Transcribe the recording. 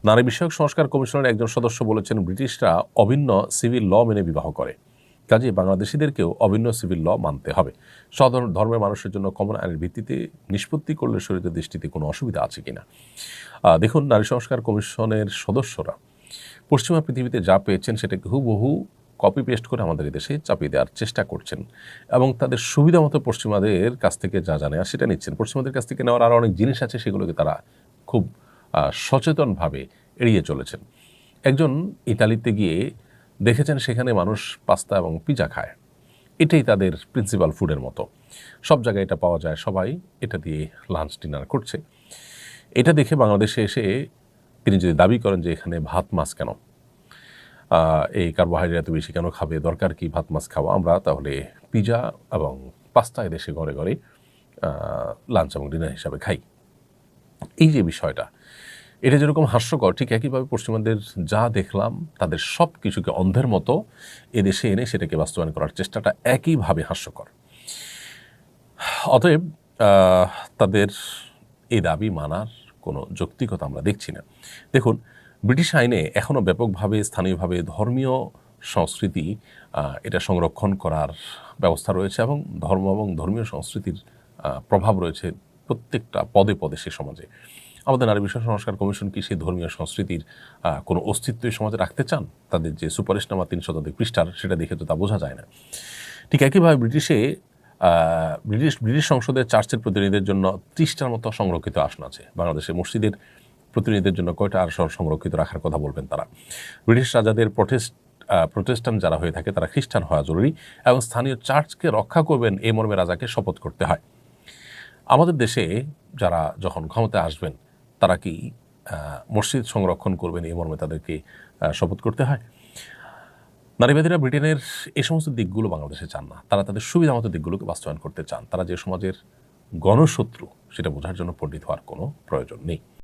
নারী বিষয়ক সংস্কার কমিশনের একজন সদস্য বলেছেন, ব্রিটিশরা অভিন্ন সিভিল ল মেনে বিবাহ করে, কাজে বাংলাদেশিদেরকেও অভিন্ন সিভিল ল মানতে হবে। সাধারণ ধর্মের মানুষের জন্য কমন আইনের ভিত্তিতে নিষ্পত্তি করলে শরীয়তের দৃষ্টিতে কোনো অসুবিধা আছে কিনা। দেখুন, নারী সংস্কার কমিশনের সদস্যরা পশ্চিমা পৃথিবীতে যা পেয়েছেন সেটাকে হুবহু কপি পেস্ট করে আমাদের দেশে চাপিয়ে দেওয়ার চেষ্টা করছেন এবং তাদের সুবিধা মতো পশ্চিমাদের কাছ থেকে যা জানে আর সেটা নিচ্ছেন। পশ্চিমাদের কাছ থেকে নেওয়ার আরও অনেক জিনিস আছে, সেগুলোকে তারা খুব সচেতনভাবে এড়িয়ে চলেছেন। একজন ইতালিতে গিয়ে দেখেছেন সেখানে মানুষ পাস্তা এবং পিজা খায়, এটাই তাদের প্রিন্সিপাল ফুডের মতো। সব জায়গায় এটা পাওয়া যায়, সবাই এটা দিয়ে লাঞ্চ ডিনার করছে। এটা দেখে বাংলাদেশে এসে তিনি যদি দাবি করেন যে এখানে ভাত মাছ কেন, এই কার্বোহাইড্রেট এত বেশি কেন খাবে, দরকার কি ভাত মাছ খাওয়া, আমরা তাহলে পিজা এবং পাস্তা এদেশে ঘরে ঘরে লাঞ্চ এবং ডিনার হিসাবে খাই। এই যে বিষয়টা, এটা যেরকম হাস্যকর, ঠিক একইভাবে পশ্চিমাদের যা দেখলাম তাদের সব কিছুকে অন্ধের মতো এদেশে এনে সেটাকে বাস্তবায়ন করার চেষ্টাটা একইভাবে হাস্যকর। অতএব তাদের এই দাবি মানার কোনো যৌক্তিকতা আমরা দেখছি না। দেখুন, ব্রিটিশ আইনে এখনও ব্যাপকভাবে স্থানীয়ভাবে ধর্মীয় সংস্কৃতি এটা সংরক্ষণ করার ব্যবস্থা রয়েছে এবং ধর্ম এবং ধর্মীয় সংস্কৃতির প্রভাব রয়েছে প্রত্যেকটা পদে পদে সে সমাজে। আমাদের নারী বিষয় সংস্কার কমিশন কি সেই ধর্মীয় সংস্কৃতির কোনো অস্তিত্ব এই সমাজে রাখতে চান? তাদের যে সুপারিশনামা 3 শতাধিক পৃষ্ঠার, সেটা দেখে তো তা বোঝা যায় না। ঠিক একইভাবে ব্রিটিশ সংসদের চার্চের প্রতিনিধিদের জন্য 30টার মতো সংরক্ষিত আসন আছে। বাংলাদেশে মসজিদের প্রতিনিধিদের জন্য কয়টা আসন সংরক্ষিত রাখার কথা বলবেন তারা? ব্রিটিশ রাজাদের প্রোটেস্ট্যান্ট যারা হয়ে থাকে তারা খ্রিস্টান হওয়া জরুরি এবং স্থানীয় চার্চকে রক্ষা করবেন এই মর্মে রাজাকে শপথ করতে হয়। আমাদের দেশে যারা যখন ক্ষমতায় আসবেন তারা কি মসজিদ সংরক্ষণ করবেন এই মর্মে তাদেরকে শপথ করতে হয়? নারীবাদীরা ব্রিটেনের এই সমস্ত দিকগুলো বাংলাদেশে চান না, তারা তাদের সুবিধা মতো দিকগুলোকে বাস্তবায়ন করতে চান। তারা যে সমাজের গণশত্রু সেটা বোঝার জন্য পণ্ডিত হওয়ার কোনো প্রয়োজন নেই।